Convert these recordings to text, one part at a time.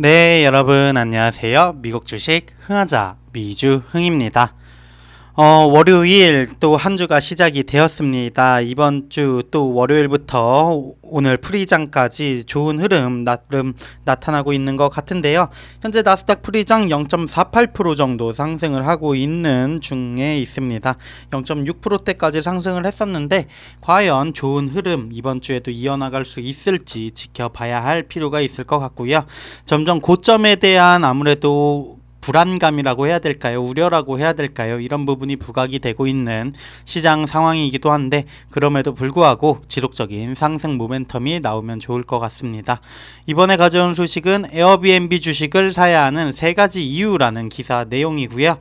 네, 여러분 안녕하세요. 미국 주식 흥하자 미주흥입니다. 월요일 또 한 주가 시작이 되었습니다. 이번 주 또 월요일부터 오늘 프리장까지 좋은 흐름 나름 나타나고 있는 것 같은데요. 현재 나스닥 프리장 0.48% 정도 상승을 하고 있는 중에 있습니다. 0.6%대까지 상승을 했었는데 과연 좋은 흐름 이번 주에도 이어나갈 수 있을지 지켜봐야 할 필요가 있을 것 같고요. 점점 고점에 대한 아무래도 불안감이라고 해야 될까요? 우려라고 해야 될까요? 이런 부분이 부각이 되고 있는 시장 상황이기도 한데 그럼에도 불구하고 지속적인 상승 모멘텀이 나오면 좋을 것 같습니다. 이번에 가져온 소식은 에어비앤비 주식을 사야 하는 3가지 이유라는 기사 내용이고요.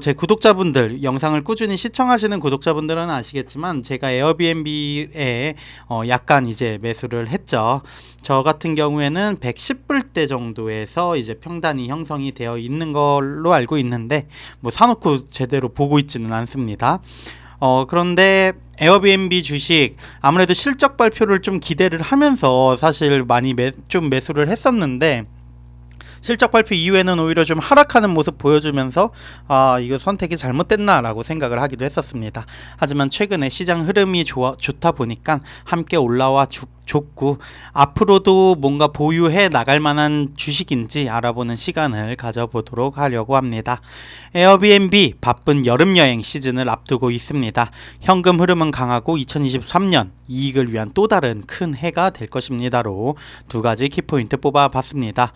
제 구독자분들, 영상을 꾸준히 시청하시는 구독자분들은 아시겠지만 제가 에어비앤비에 약간 이제 매수를 했죠. 저 같은 경우에는 110불대 정도에서 이제 평단이 형성이 되어 있는 걸로 알고 있는데 사놓고 제대로 보고 있지는 않습니다. 그런데 에어비앤비 주식 아무래도 실적 발표를 좀 기대를 하면서 사실 많이 좀 매수를 했었는데 실적 발표 이후에는 오히려 좀 하락하는 모습 보여주면서 이거 선택이 잘못됐나 라고 생각을 하기도 했었습니다. 하지만 최근에 시장 흐름이 좋다 보니까 함께 올라와 좋고 앞으로도 뭔가 보유해 나갈 만한 주식인지 알아보는 시간을 가져보도록 하려고 합니다. 에어비앤비 바쁜 여름여행 시즌을 앞두고 있습니다. 현금 흐름은 강하고 2023년 이익을 위한 또 다른 큰 해가 될 것입니다로 2가지 키포인트 뽑아봤습니다.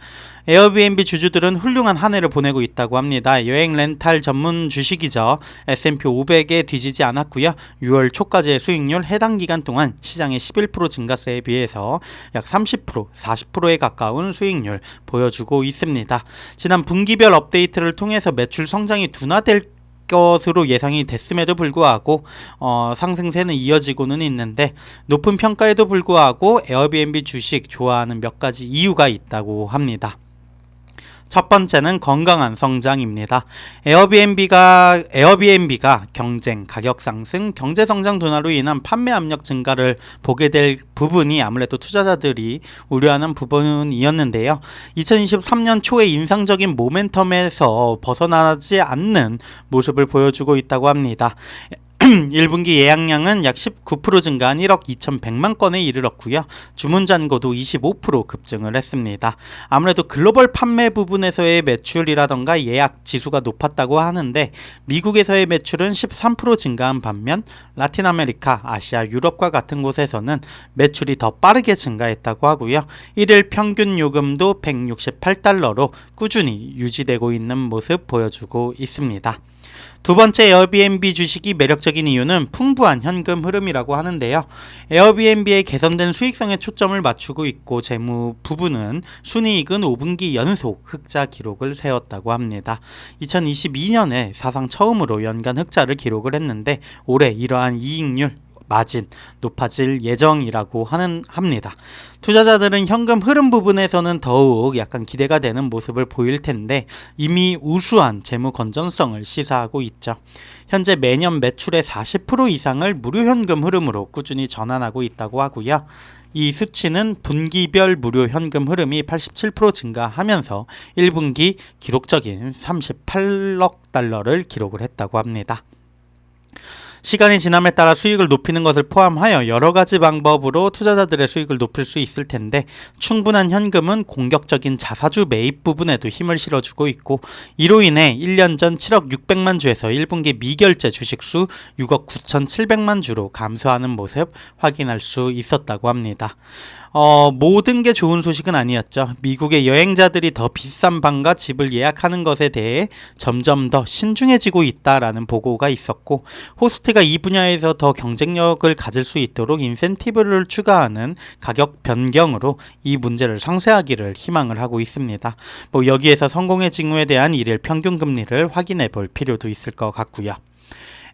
에어비앤비 주주들은 훌륭한 한 해를 보내고 있다고 합니다. 여행 렌탈 전문 주식이죠. S&P 500에 뒤지지 않았고요. 6월 초까지의 수익률 해당 기간 동안 시장의 11% 증가세에 비해서 약 30%, 40%에 가까운 수익률 보여주고 있습니다. 지난 분기별 업데이트를 통해서 매출 성장이 둔화될 것으로 예상이 됐음에도 불구하고 상승세는 이어지고는 있는데 높은 평가에도 불구하고 에어비앤비 주식 좋아하는 몇 가지 이유가 있다고 합니다. 첫 번째는 건강한 성장입니다. 에어비앤비가 경쟁, 가격 상승, 경제 성장 둔화로 인한 판매 압력 증가를 보게 될 부분이 아무래도 투자자들이 우려하는 부분이었는데요. 2023년 초에 인상적인 모멘텀에서 벗어나지 않는 모습을 보여주고 있다고 합니다. 1분기 예약량은 약 19% 증가한 1억 2,100만 건에 이르렀고요. 주문 잔고도 25% 급증을 했습니다. 아무래도 글로벌 판매 부분에서의 매출이라던가 예약 지수가 높았다고 하는데 미국에서의 매출은 13% 증가한 반면 라틴 아메리카, 아시아, 유럽과 같은 곳에서는 매출이 더 빠르게 증가했다고 하고요. 1일 평균 요금도 168달러로 꾸준히 유지되고 있는 모습 보여주고 있습니다. 두 번째 에어비앤비 주식이 매력적인 이유는 풍부한 현금 흐름이라고 하는데요. 에어비앤비의 개선된 수익성에 초점을 맞추고 있고 재무 부분은 순이익은 5분기 연속 흑자 기록을 세웠다고 합니다. 2022년에 사상 처음으로 연간 흑자를 기록을 했는데 올해 이러한 이익률 마진 높아질 예정이라고 합니다. 투자자들은 현금 흐름 부분에서는 더욱 약간 기대가 되는 모습을 보일 텐데 이미 우수한 재무 건전성을 시사하고 있죠. 현재 매년 매출의 40% 이상을 무료 현금 흐름으로 꾸준히 전환하고 있다고 하고요. 이 수치는 분기별 무료 현금 흐름이 87% 증가하면서 1분기 기록적인 38억 달러를 기록을 했다고 합니다. 시간이 지남에 따라 수익을 높이는 것을 포함하여 여러 가지 방법으로 투자자들의 수익을 높일 수 있을 텐데 충분한 현금은 공격적인 자사주 매입 부분에도 힘을 실어주고 있고 이로 인해 1년 전 7억 600만 주에서 1분기 미결제 주식수 6억 9,700만 주로 감소하는 모습 확인할 수 있었다고 합니다. 모든 게 좋은 소식은 아니었죠. 미국의 여행자들이 더 비싼 방과 집을 예약하는 것에 대해 점점 더 신중해지고 있다라는 보고가 있었고 호스트가 이 분야에서 더 경쟁력을 가질 수 있도록 인센티브를 추가하는 가격 변경으로 이 문제를 상쇄하기를 희망을 하고 있습니다. 여기에서 성공의 징후에 대한 일일 평균 금리를 확인해 볼 필요도 있을 것 같고요.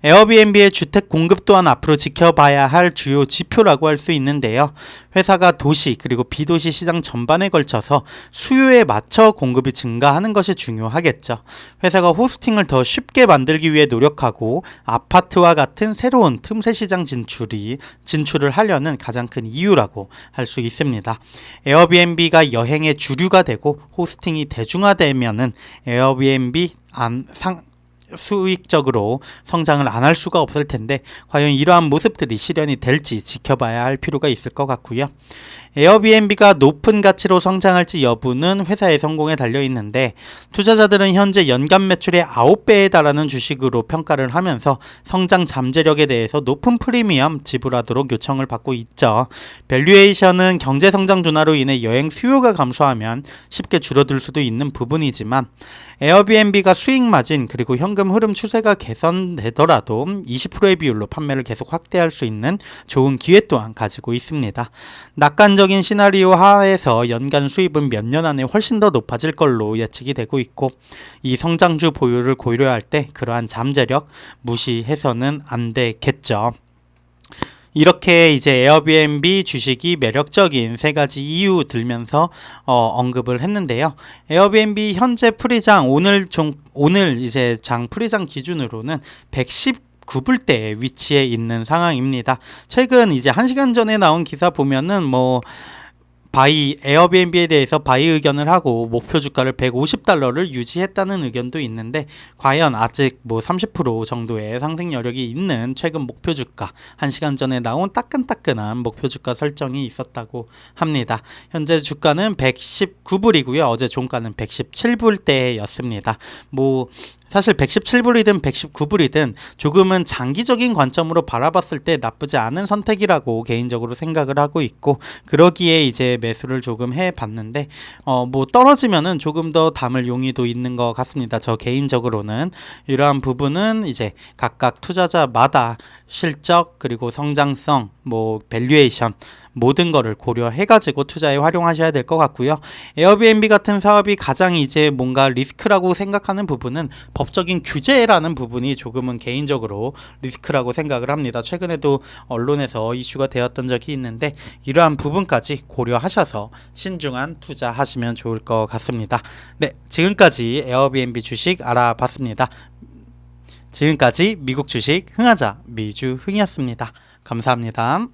에어비앤비의 주택 공급 또한 앞으로 지켜봐야 할 주요 지표라고 할 수 있는데요. 회사가 도시 그리고 비도시 시장 전반에 걸쳐서 수요에 맞춰 공급이 증가하는 것이 중요하겠죠. 회사가 호스팅을 더 쉽게 만들기 위해 노력하고 아파트와 같은 새로운 틈새 시장 진출을 하려는 가장 큰 이유라고 할 수 있습니다. 에어비앤비가 여행의 주류가 되고 호스팅이 대중화되면은 에어비앤비 수익적으로 성장을 안 할 수가 없을 텐데 과연 이러한 모습들이 실현이 될지 지켜봐야 할 필요가 있을 것 같고요. 에어비앤비가 높은 가치로 성장할지 여부는 회사의 성공에 달려 있는데 투자자들은 현재 연간 매출의 9배에 달하는 주식으로 평가를 하면서 성장 잠재력에 대해서 높은 프리미엄 지불하도록 요청을 받고 있죠. 밸류에이션은 경제 성장 둔화로 인해 여행 수요가 감소하면 쉽게 줄어들 수도 있는 부분이지만 에어비앤비가 수익 마진 그리고 현금 흐름 추세가 개선되더라도 20%의 비율로 판매를 계속 확대할 수 있는 좋은 기회 또한 가지고 있습니다. 낙관적인 시나리오 하에서 연간 수입은 몇 년 안에 훨씬 더 높아질 걸로 예측이 되고 있고 이 성장주 보유를 고려할 때 그러한 잠재력 무시해서는 안 되겠죠. 이렇게 이제 에어비앤비 주식이 매력적인 세 가지 이유 들면서 언급을 했는데요. 에어비앤비 현재 풀이장 오늘 이제 장 풀이장 기준으로는 119불대에 위치해 있는 상황입니다. 최근 이제 1시간 전에 나온 기사 보면은 에어비앤비에 대해서 바이 의견을 하고 목표 주가를 $150를 유지했다는 의견도 있는데 과연 아직 30% 정도의 상승 여력이 있는 최근 목표 주가 1시간 전에 나온 따끈따끈한 목표 주가 설정이 있었다고 합니다. 현재 주가는 119불이고요. 어제 종가는 117불대였습니다. 사실 117불이든 119불이든 조금은 장기적인 관점으로 바라봤을 때 나쁘지 않은 선택이라고 개인적으로 생각을 하고 있고 그러기에 이제 매수를 조금 해봤는데 떨어지면은 조금 더 담을 용의도 있는 것 같습니다. 저 개인적으로는 이러한 부분은 이제 각각 투자자마다 실적 그리고 성장성 밸류에이션 모든 거를 고려해가지고 투자에 활용하셔야 될 것 같고요. 에어비앤비 같은 사업이 가장 이제 뭔가 리스크라고 생각하는 부분은 법적인 규제라는 부분이 조금은 개인적으로 리스크라고 생각을 합니다. 최근에도 언론에서 이슈가 되었던 적이 있는데 이러한 부분까지 고려하셔서 신중한 투자하시면 좋을 것 같습니다. 네, 지금까지 에어비앤비 주식 알아봤습니다. 지금까지 미국 주식 흥하자 미주흥이었습니다. 감사합니다.